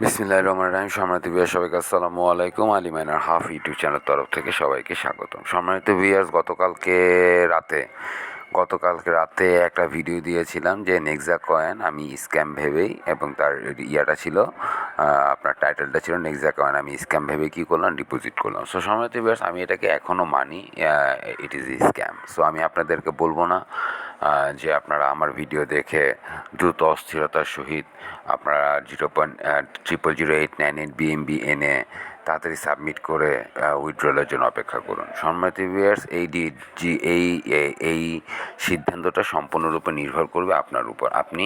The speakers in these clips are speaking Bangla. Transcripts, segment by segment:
বিসমিল্লাহির রহমানির রহিম। সম্মানিত ভিউয়ার্স, সবাইকে আসসালামু আলাইকুম। Ali minor half YouTube channel তরফ থেকে সবাইকে স্বাগতম। সম্মানিত ভিউয়ার্স, গতকালকে রাতে একটা ভিডিও দিয়েছিলাম যে নেক্সা কয়েন আমি স্ক্যাম ভেবেই, এবং তার ইয়াটা ছিল, আপনার টাইটেলটা ছিল নেক্সা কয়েন আমি স্ক্যাম ভেবে কী করলাম, ডিপোজিট করলাম। সো সম্মানিত ভিউয়ার্স, আমি এটাকে এখনও মানি ইট ইজ স্ক্যাম। সো আমি আপনাদেরকে বলবো না যে আপনারা আমার ভিডিও দেখে দ্রুত অস্থিরতার সহিত আপনারা 0.000898 বিএমবি এনে তাড়াতাড়ি সাবমিট করে উইথড্রলের জন্য অপেক্ষা করুন। সম্মানিত ভিউয়ার্স, এই সিদ্ধান্তটা সম্পূর্ণরূপে নির্ভর করবে আপনার উপর। আপনি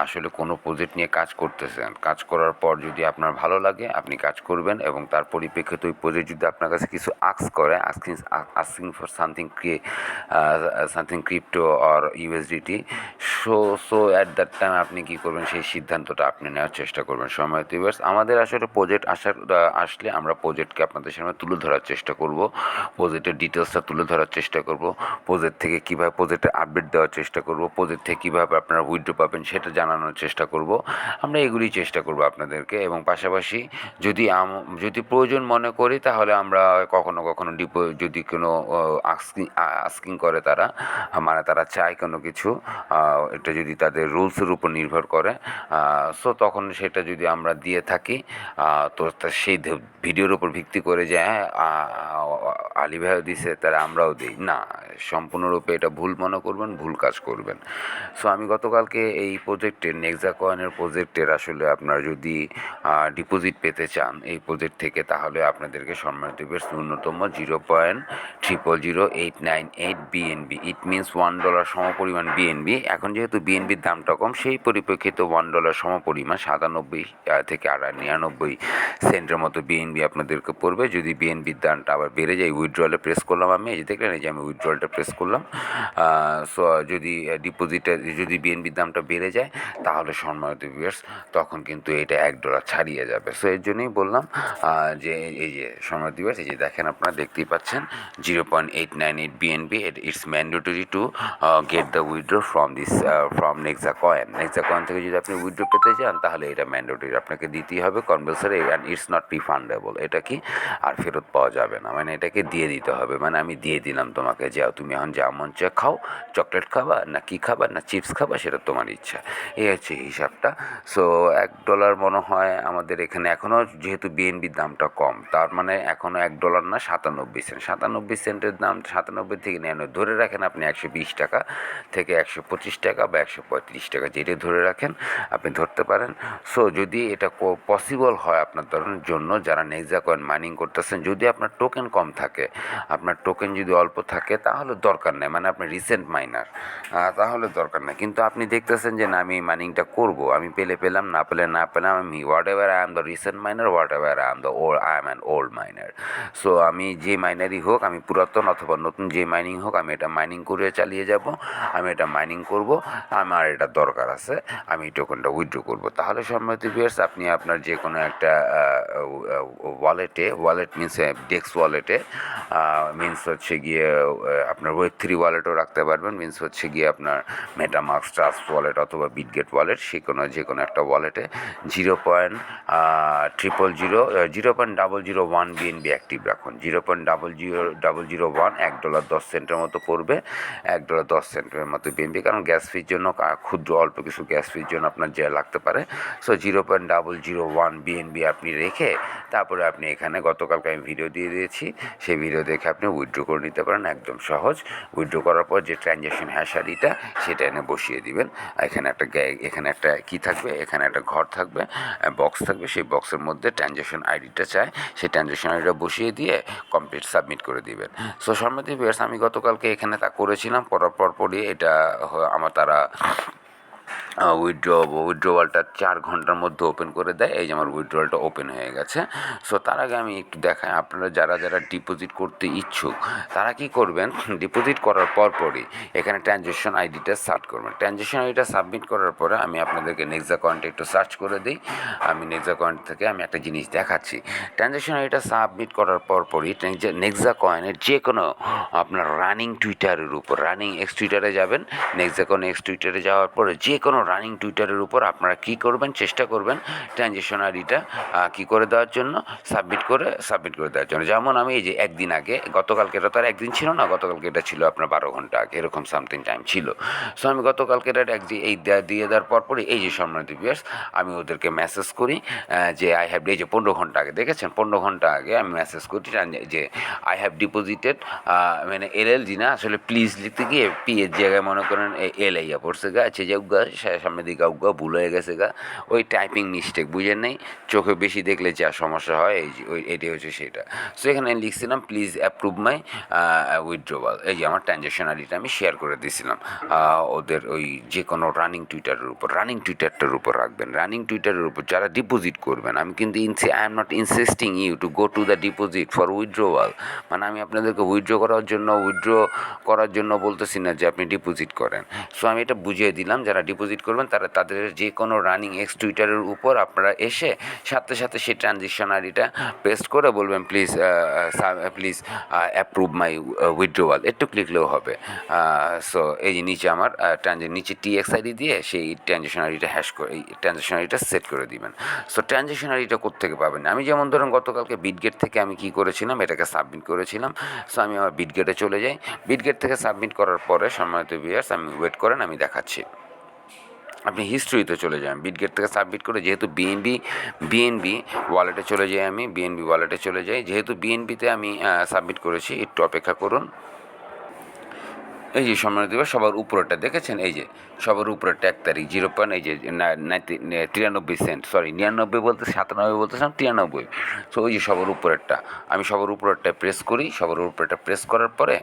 আসলে কোনো প্রজেক্ট নিয়ে কাজ করতেছেন, কাজ করার পর যদি আপনার ভালো লাগে আপনি কাজ করবেন, এবং তার পরিপ্রেক্ষিতে ওই প্রজেক্ট যদি আপনার কাছে কিছু asking for something crypto or USDT, so at that time আপনি কী করবেন, সেই সিদ্ধান্তটা আপনি নেওয়ার চেষ্টা করবেন। সম্মানিত ভিউয়ার্স, আমাদের আসলে প্রজেক্ট আসলে আমরা প্রজেক্টকে আপনাদের সামনে তুলে ধরার চেষ্টা করব, প্রজেক্টের ডিটেলসটা তুলে ধরার চেষ্টা করব, প্রজেক্ট থেকে কীভাবে প্রজেক্টের আপডেট দেওয়ার চেষ্টা করব, প্রজেক্ট থেকে কীভাবে আপনারা উইথড্র পাবেন সেটা জানানোর চেষ্টা করব। আমরা এগুলি চেষ্টা করব আপনাদেরকে, এবং পাশাপাশি যদি প্রয়োজন মনে করি তাহলে আমরা কখনো কখনো যদি কোনো আস্কিং করে তারা, মানে তারা চায় কোনো কিছু, এটা যদি তাদের রুলসের উপর নির্ভর করে, সো তখন সেটা যদি আমরা দিয়ে থাকি, তো সেই ভিডিওর উপর ভিত্তি করে যে হ্যাঁ আলী ভাইও দিছে তারা আমরাও দিই না, সম্পূর্ণরূপে এটা ভুল মনে করবেন, ভুল কাজ করবেন। সো আমি গতকালকে এই প্রজেক্টের নেক্সা কয়েনের প্রজেক্টের আসলে আপনারা যদি ডিপোজিট পেতে চান এই প্রজেক্ট থেকে, তাহলে আপনাদেরকে সম্মানিত ভিউয়ার্স ন্যূনতম 0.000898 বিএনবি, ইট মিনস $1 সমপরিমাণ বিএনবি। এখন যেহেতু বিএনবির দামটা কম, সেই পরিপ্রেক্ষিতে $1 সমপরিমাণ 97 থেকে 99 সেন্টের মতো বিএনবি আপনাদেরকে পড়বে। যদি বিএনবির দামটা আবার বেড়ে যায়, উইথড্রলে প্রেস করলাম, আমি এই যে দেখলেন, এই যে আমি উইথড্রলটা প্রেস করলাম, সো যদি বিএনবির দামটা বেড়ে যায় তাহলে সম্মানিত ভিউয়ার্স তখন কিন্তু এটা $1 ছাড়িয়ে যাবে। সো এর জন্যই বললাম যে এই যে সম্মানিত ভিউয়ার্স, এই যে দেখেন আপনারা দেখতেই পাচ্ছেন 0.898 BNB, it's mandatory to get the withdraw from Nexa coin থেকে যদি আপনি উইথড্র পেতে চান তাহলে এটা ম্যান্ডেটরি, আপনাকে দিতেই হবে compulsory, and it's not refundable. এটা কি আর ফেরত পাওয়া যাবে না, মানে এটাকে দিয়ে দিতে হবে, মানে আমি দিয়ে দিলাম তোমাকে, যাও তুমি এখন যা মন চায় খাও, চকলেট খাবা না কি খাবা না চিপস খাবা সেটা তোমার ইচ্ছা। এই হচ্ছে হিসাবটা। সো $1 মনে হয় আমাদের এখানে এখনও, যেহেতু বিএনবির দামটা কম, তার মানে এখনও $1 না 97 সেন্ট, 97 সেন্টের দাম, 97 থেকে 99 ধরে রাখেন আপনি, 120 টাকা থেকে 125 টাকা বা 135 টাকা, যেটা ধরে রাখেন আপনি ধরতে পারেন। সো যদি এটা পসিবল হয় আপনার জন্য, যারা নেক্সা কয়েন মাইনিং করতেছেন, যদি আপনার টোকেন কম থাকে, আপনার টোকেন যদি অল্প থাকে তাহলে দরকার নেই, মানে আপনি রিসেন্ট মাইনার, তাহলে দরকার নেই। কিন্তু আপনি দেখতেছেন যে না আমি মাইনিংটা করব, আমি পেলাম, না পেলাম, আমি what ever I am the recent minor, what ever I am an old minor. So আমি যে মাইনারই হোক, আমি পুরাতন অথবা নতুন যে মাইনিং হোক, আমি এটা মাইনিং করে চালিয়ে যাব, আমি এটা মাইনিং করব, আমার এটা দরকার আছে, আমি টোকেনটা উইথড্র করব। তাহলে সম্মানিত ভিউয়ার্স, আপনি আপনার যে কোনো একটা ওয়ালেট মিনস ডেক্স ওয়ালেটে, মিনস হচ্ছে গিয়ে আপনার Web3 ওয়ালেটও রাখতে পারবেন, মিনস হচ্ছে গিয়ে আপনার মেটামাস্ক, ট্রাস্ট ওয়ালেট অথবা বিটগেট ওয়ালেট, যে কোনো একটা ওয়ালেটে 0.001 বিএনবি অ্যাক্টিভ রাখুন। 0.0001, $1.10 মতো পড়বে, $1.10 মতো বিএনবি, কারণ গ্যাস ফির জন্য ক্ষুদ্র অল্প কিছু গ্যাস ফির জন্য আপনার যে লাগতে পারে। সো 0.001 বিএনবি আপনি রেখে তারপরে আপনি এখানে গতকালকে আমি ভিডিও দিয়ে দিয়েছি, সেই ভিডিও দেখে আপনি উইথড্র করে নিতে পারেন, একদম সহজ। উইথড্র করার পর যে ট্রানজ্যাকশন হ্যাশ আইডিটা সেটা এনে বসিয়ে দিবেন। এখানে একটা কি থাকবে, এখানে একটা ঘর থাকবে, বক্স থাকবে, সেই বক্সের মধ্যে ট্রানজ্যাকশন আইডিটা চায়, সেই ট্রানজ্যাকশন আইডিটা বসিয়ে দিয়ে কমপ্লিট সাবমিট করে দিবেন। সো সম্মানিত ভিউয়ার্স, আমি গতকালকে এখানে তা করেছিলাম, করার পরই এটা তারা উইথড্রওয়ালটা 4 ঘন্টার মধ্যে ওপেন করে দেয়। এই যে আমার উইথড্রওয়ালটা ওপেন হয়ে গেছে। সো তার আগে আমি একটু দেখাই, আপনারা যারা ডিপোজিট করতে ইচ্ছুক তারা কি করবেন, ডিপোজিট করার পরই এখানে ট্রানজ্যাকশন আইডিটা সার্চ করবেন। ট্রানজ্যাকশন আইডিটা সাবমিট করার পরে আমি আপনাদেরকে নেক্সা কয়েনটা একটু সার্চ করে দিই। আমি নেক্সা কয়েন থেকে আমি একটা জিনিস দেখাচ্ছি। ট্রানজ্যাকশন আইডিটা সাবমিট করার পরই নেক্সা কয়েনের যে কোনো আপনার রানিং টুইটারের উপর, রানিং এক্স টুইটারে যাবেন, নেক্সা কয়েন এক্স টুইটারে যাওয়ার পরে যে কোনো রানিং টুইটারের উপর আপনারা কী করবেন, চেষ্টা করবেন ট্রানজ্যাকশন আইডিটা কী করে দেওয়ার জন্য, সাবমিট করে দেওয়ার জন্য। যেমন আমি এই যে একদিন আগে, গতকালকে, এটা তো আর একদিন ছিল না, গতকালকে এটা ছিল আপনার 12 ঘন্টা আগে, এরকম সামথিং টাইম ছিল। সো আমি গতকালকে এটা এই দিয়ে দেওয়ার পরপরই এই যে সম্মানিত ভিউয়ার্স, আমি ওদেরকে মেসেজ করি যে আই হ্যাভ, এই যে 15 ঘন্টা আগে, দেখেছেন 15 ঘন্টা আগে আমি মেসেজ করি যে আই হ্যাভ ডিপোজিটেড, মানে LLG না, আসলে প্লিজ লিখতে গিয়ে পি এর জায়গায় মনে করেন এল আইয়া পড়ছে গা, আছে যে উগা সামনের দিকে উগা ভুল হয়ে গেছে গা, ওই টাইপিং মিস্টেক, বুঝেন নাই, চোখে বেশি দেখলে যা সমস্যা হয়, এই যে এটাই হচ্ছে সেটা। সো এখানে লিখছিলাম প্লিজ অ্যাপ্রুভ মাই উইথড্রোয়াল, এই যে আমার ট্রানজ্যাকশন আইডিটা আমি শেয়ার করে দিয়েছিলাম ওদের ওই যে কোনো রানিং টুইটারটার উপর রাখবেন, রানিং টুইটারের উপর যারা ডিপোজিট করবেন। আমি কিন্তু I am not insisting you to go to the deposit for withdrawal, মানে আমি আপনাদেরকে উইথড্র করার জন্য বলতেছি না যে আপনি ডিপোজিট করেন। সো আমি এটা বুঝিয়ে দিলাম, যারা ডিপোজিট করবেন তাদের যে কোনো রানিং এক্স টুইটারের উপর আপনারা এসে সাথে সাথে সেই ট্রানজ্যাকশন আইডিটা পেস্ট করে বলবেন প্লিজ অ্যাপ্রুভ মাই উইথড্রোয়াল, একটু লিখলেও হবে। সো এই যে নিচে আমার নিচে TX আইডি দিয়ে সেই ট্রানজ্যাকশন আইডিটা এই ট্রানজ্যাকশন আইডিটা সেট করে দিবেন। সো ট্রানজ্যাকশন আইডিটা কোত্থেকে পাবেন? আমি যেমন ধরুন গতকালকে বিটগেট থেকে আমি কী করেছিলাম, এটাকে সাবমিট করেছিলাম। সো আমি আমার বিটগেটে চলে যাই, বিটগেট থেকে সাবমিট করার পরে সম্মানিত ভিউয়ার্স, আমি ওয়েট করেন, আমি দেখাচ্ছি। আপনি হিস্ট্রিতে চলে যান, বিটগেট থেকে সাবমিট করে, যেহেতু বিএনবি ওয়ালেটে চলে যাই, আমি বিএনবি ওয়ালেটে চলে যাই, যেহেতু বিএনবিতে আমি সাবমিট করেছি, একটু অপেক্ষা করুন। এই যে সম্মানিত সবার উপরেরটা দেখেছেন, এই যে সবার উপরেরটা 1 তারিখ 0. এই যে 93 সেন্ট, সরি 99 বলতে 97 বলতেছিলাম, 93। সো ওই যে সবার উপরেরটা, আমি সবার উপরেরটা প্রেস করি, সবার উপরেরটা প্রেস করার পরে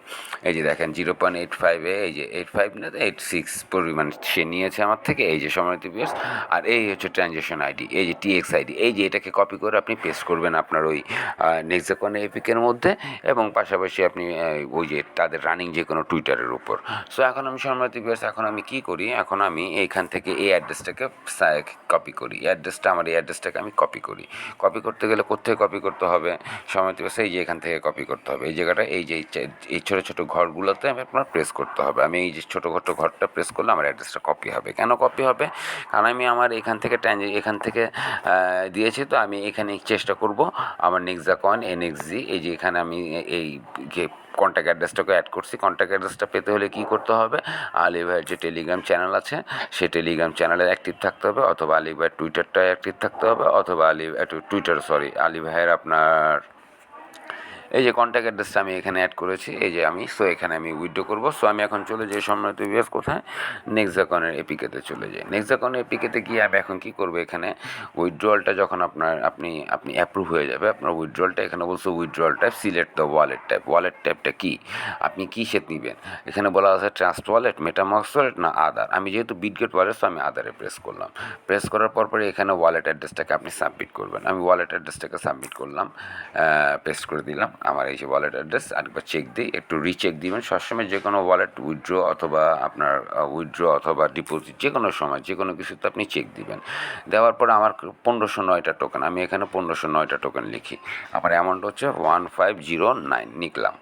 এই যে দেখেন 0.85 এই যে 85 না 86 পরিমাণ সে নিয়েছে আমার থেকে, এই যে সম্মানিত ভিউয়ার্স। আর এই হচ্ছে ট্রানজ্যাকশন আইডি, এই যে TX আইডি, এই যে এটাকে কপি করে আপনি পেস্ট করবেন আপনার ওই নেক্সাকন এপিকের মধ্যে, এবং পাশাপাশি আপনি ওই যে তাদের রানিং যে কোনো টুইটারের উপর। সো এখন আমি সম্মানিত ভিউয়ার্স, এখন আমি কী করি, এখন আমি এইখান থেকে এই অ্যাড্রেসটাকে কপি করি, আমার এই অ্যাড্রেসটাকে আমি কপি করি। কপি করতে গেলে কোথায় কপি করতে হবে সম্মানিত ভিউয়ার্স? এই যে এখান থেকে কপি করতে হবে, এই জায়গাটা, এই যে এই ছোটো ছোটো ঘরগুলোতে আমি আপনার প্রেস করতে হবে। আমি এই যে ছোটো ঘরটা প্রেস করলে আমার অ্যাড্রেসটা কপি হবে। কেন কপি হবে? কারণ আমি আমার এখান থেকে দিয়েছি, তো আমি এখানে চেষ্টা করব আমার নেক্সাকয়েন NXG, এই যে এখানে আমি এই কন্ট্যাক্ট অ্যাড্রেসটাকে অ্যাড করছি। কন্ট্যাক্ট অ্যাড্রেসটা পেতে হলে কী করতে হবে? আলী ভাইয়ের যে টেলিগ্রাম চ্যানেল আছে, সেই টেলিগ্রাম চ্যানেলে অ্যাক্টিভ থাকতে হবে, অথবা আলী ভাইয়ের টুইটারটায় অ্যাক্টিভ থাকতে হবে, অথবা আলী ভাইয়ের আপনার এই যে কন্ট্যাক্ট অ্যাড্রেসটা আমি এখানে অ্যাড করেছি, এই যে আমি, সো এখানে আমি উইথড্র করবো। সো আমি এখন চলে যাই সম্মানিত ভিউয়ার্স কোথায়? নেক্সাকনের এপিকেতে চলে যাই। নেক্সাকনের এপিকেতে গিয়ে আমি এখন কী করবো, এখানে উইথড্রলটা যখন আপনি অ্যাপ্রুভ হয়ে যাবে আপনার উইথড্রলটা, এখানে বলছে withdrawal type, select the wallet টাইপটা কী, আপনি কী সেট নেবেন। এখানে বলা আছে ট্রাস্ট ওয়ালেট, মেটামাস্ক ওয়ালেট না আদার। আমি যেহেতু বিটগেট ওয়ালেট, সো আমি আদারে প্রেস করলাম। প্রেস করার পরে এখানে ওয়ালেট অ্যাড্রেসটাকে আপনি সাবমিট করবেন। আমি ওয়ালেট অ্যাড্রেসটাকে সাবমিট করলাম, পেস্ট করে দিলাম আমার এই যে ওয়ালেট অ্যাড্রেস। আরেকবার চেক দিই, একটু রিচেক দিবেন সবসময়, যে কোনো ওয়ালেট উইথড্র অথবা ডিপোজিট, যে কোনো সময় যে কোনো কিছুতে আপনি চেক দিবেন। দেওয়ার পরে আমার 1509টা টোকেন, আমি এখানে 1509টা টোকেন লিখি। আমার অ্যামাউন্ট হচ্ছে 1509 লিখলাম,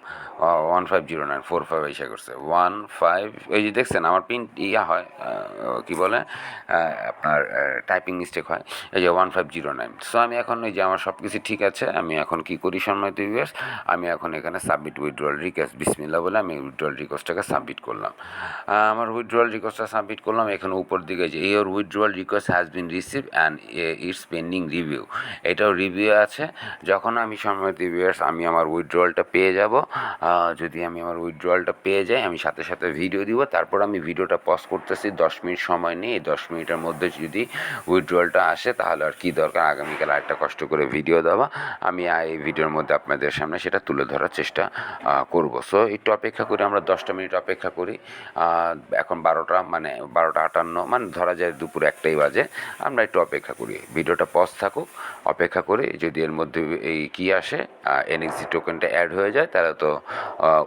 150945 এসে করছে 15, এই যে দেখছেন আমার প্রিন্ট হয়, কী বলে আপনার টাইপিং মিস্টেক হয়, এই যে 1509। সো আমি এখন এই যে আমার সব কিছু ঠিক আছে, আমি এখন কী করি সম্মানিত ভিউয়ার্স, আমি এখন এখানে সাবমিট উইথড্রয়াল রিকোয়েস্ট, বিসমিল্লাহ বলে আমি উইথড্রয়াল রিকোয়েস্টটাকে সাবমিট করলাম। আমার উইথড্রয়াল রিকোয়েস্টটা সাবমিট করলাম, এখানে উপর দিকে যে your withdrawal request has been receive and it's pending review, এটাও রিভিউ আছে। যখন আমি সম্মানিত ভিউয়ার্স আমি আমার উইথড্রয়ালটা পেয়ে যাব, যদি আমি আমার উইথড্রয়ালটা পেয়ে যাই, আমি সাথে সাথে ভিডিও দিব। তারপর আমি ভিডিওটা পজ করতেছি, 10 মিনিট সময় নিয়ে, এই 10 মিনিটের মধ্যে যদি উইথড্রয়ালটা আসে তাহলে আর কি দরকার আগামীকাল আরেকটা কষ্ট করে ভিডিও দেওয়া। আমি এই ভিডিওর মধ্যে আপনাদের সামনে সেটা তুলে ধরার চেষ্টা করব। সো একটু অপেক্ষা করি, আমরা 10টা মিনিট অপেক্ষা করি। এখন 12:58, মানে ধরা যায় দুপুর 1টাই বাজে। আমরা একটু অপেক্ষা করি, ভিডিওটা পজ থাকুক, অপেক্ষা করি। যদি এর মধ্যে এই কী আসে, NXG টোকেনটা অ্যাড হয়ে যায়, তাহলে তো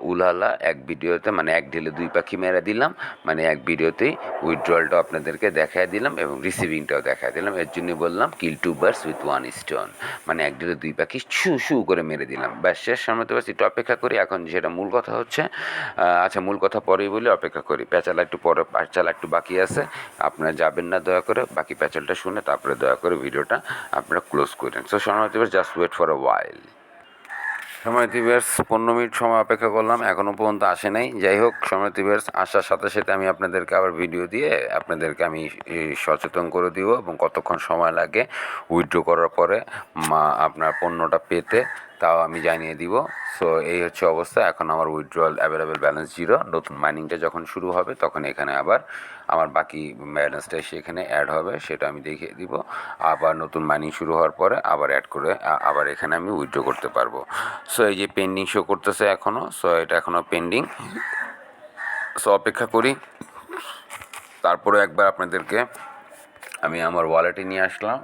উলালা এক ভিডিওতে, মানে এক ঢিলে 2 পাখি মেরে দিলাম, মানে এক ভিডিওতেই উইথড্রয়ালটা আপনাদেরকে দেখায় দিলাম এবং রিসিভিংটাও দেখায় দিলাম। এর জন্যই বললাম কিল 2 বার্ডস উইথ 1 স্টোন, মানে এক ঢিলে 2 পাখি শু করে মেরে দিলাম, ব্যাস আসছে সম্মতি বাস, একটু অপেক্ষা করি। এখন যেটা মূল কথা হচ্ছে, আচ্ছা মূল কথা পরেই বলে, অপেক্ষা করি। প্যাচালা একটু পরে, প্যাচালা একটু বাকি আছে, আপনারা যাবেন না দয়া করে, বাকি প্যাচালটা শুনে তারপরে দয়া করে ভিডিওটা আপনারা ক্লোজ করেন। সো সম্মতি বাস, জাস্ট ওয়েট ফর আ ওয়াইল। সম্মানিত ভিউয়ার্স, 15 মিনিট সময় অপেক্ষা করলাম, এখনও পর্যন্ত আসে নাই। যাই হোক সম্মানিত ভিউয়ার্স, আসার সাথে সাথে আমি আপনাদেরকে আবার ভিডিও দিয়ে আপনাদেরকে আমি সচেতন করে দিব এবং কতক্ষণ সময় লাগে উইথড্র করার পরে আপনার পণ্যটা পেতে, তাও আমি জানিয়ে দিব। সো এই হচ্ছে অবস্থা। এখন আমার উইথড্রয়াল অ্যাভেলেবেল ব্যালেন্স 0। নতুন মাইনিংটা যখন শুরু হবে তখন এখানে আবার আমার বাকি ব্যালেন্সটা সেখানে অ্যাড হবে, সেটা আমি দেখিয়ে দিব। আবার নতুন মাইনিং শুরু হওয়ার পরে আবার অ্যাড করে আবার এখানে আমি উইথড্র করতে পারবো। সো এই যে পেন্ডিং শো করতেছে এখনও, সো এটা এখনও পেন্ডিং। সো অপেক্ষা করি। তারপরে একবার আপনাদেরকে আমি আমার ওয়ালেটে নিয়ে আসলাম।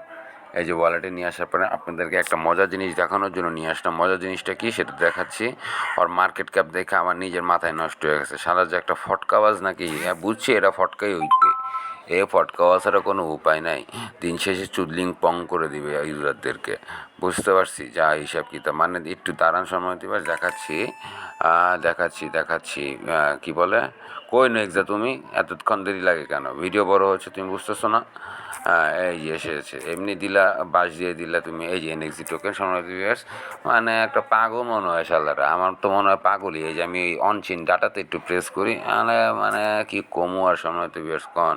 এই যে ওয়ালেটে নিয়ে আসার পরে আপনাদেরকে একটা মজার জিনিস দেখানোর জন্য নিয়ে আসলাম। মজার জিনিসটা কি সেটা দেখাচ্ছি। আর মার্কেট ক্যাপ দেখে আমার নিজের মাথায় নষ্ট হয়ে গেছে। সারা যে একটা ফটকাবাজ নাকি, হ্যাঁ বুঝছি এটা ফটকাই হইবে, এ ফটকাওয়া ছাড়া কোনো উপায় নাই। দিন শেষে চুদলিং পং করে দিবে ইউজারদেরকে, বুঝতে পারছি যা হিসাব কিতাব। মানে একটু দাঁড়ান সময় দিবার, দেখাচ্ছি দেখাচ্ছি কি বলে, কই নো এক্সা তুমি, এতক্ষণ দেরি লাগে কেন? ভিডিও বড় হচ্ছে তুমি বুঝতেছো না? এই যে এসেছে, এমনি দিলা, বাস দিয়ে দিলা তুমি। এই যে এনএক্সি টোকেন সময় ভিউয়ার্স, মানে একটা পাগল মনে হয় শালারা, আমার তো মনে হয় পাগলই। এই যে আমি অনচিন ডাটাতে একটু প্রেস করি, মানে কি কমু আর সময় ভিউয়ার্স কন।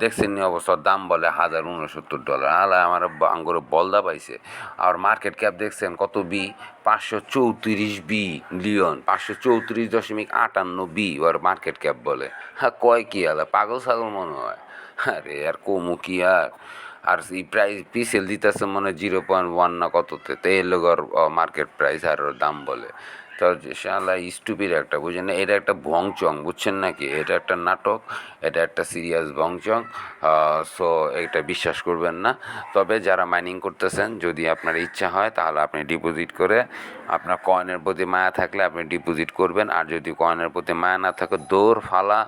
দেখছেন নি অবস্থা, দাম বলে $1069। আমার আঙ্গুরে বলদা পাইছে। আর মার্কেট ক্যাপ দেখছেন কত বি, 534 বি লিয়ন, 534.58 বি ওর মার্কেট ক্যাপ বলে। হ্যাঁ কয় কি পাগল ছাগল মনে হয়। আরে আর কমু কি আর এই প্রাইস পিসেল দিতেছে মনে 0.1 না কততে, তো এর লোক মার্কেট প্রাইস আর ওর দাম বলে। তো শালা স্টুপিড একটা, বুঝেন না? এটা একটা ভংচং, বুঝছেন নাকি? এটা একটা নাটক, এটা একটা সিরিয়াস ভংচং। সো এটা বিশ্বাস করবেন না। তবে যারা মাইনিং করতেছেন, যদি আপনার ইচ্ছা হয় তাহলে আপনি ডিপোজিট করে, আপনার কয়েনের প্রতি মায়া থাকলে আপনি ডিপোজিট করবেন। আর যদি কয়েনের প্রতি মায়া না থাকে, দৌড় ফালা,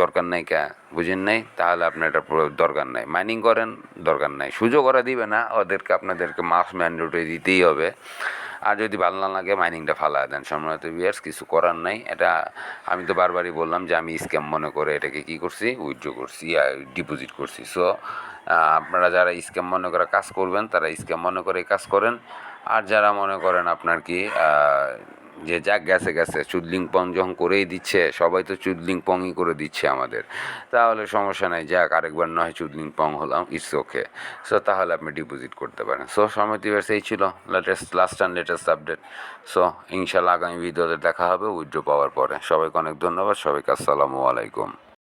দরকার নাই কে, বুঝেন নাই? তাহলে আপনার এটা দরকার নাই, মাইনিং করেন, দরকার নাই। সুযোগ ওরা দিবে না, ওদেরকে আপনাদেরকে মাস্ক ম্যান্ডেটরি দিতেই হবে। আর যদি ভালো না লাগে মাইনিংটা ফালা দেন। সম্মানিত ভিউয়ার্স, কিছু করার নাই। এটা আমি তো বারবারই বললাম যে আমি স্ক্যাম মনে করে এটাকে কী করছি, উইথড্র করছি, ডিপোজিট করছি। সো আপনারা যারা স্ক্যাম মনে করে কাজ করবেন, তারা স্ক্যাম মনে করে কাজ করেন। আর যারা মনে করেন আপনার কি যে যাক গেছে গেছে, চুদলিং পং যখন করেই দিচ্ছে, সবাই তো চুদলিং পংই করে দিচ্ছে আমাদের, তাহলে সমস্যা নাই, যাক আরেকবার নয় চুদলিং পং হলাম, ইটস ওকে। সো তাহলে আপনি ডিপোজিট করতে পারেন। সো সময় দিবস এই ছিল last and latest update. So ইনশাল্লাহ আগামী ভিডিওতে দেখা হবে উইথড্র পাওয়ার পরে। সবাইকে অনেক ধন্যবাদ, সবাইকে আসসালামু আলাইকুম।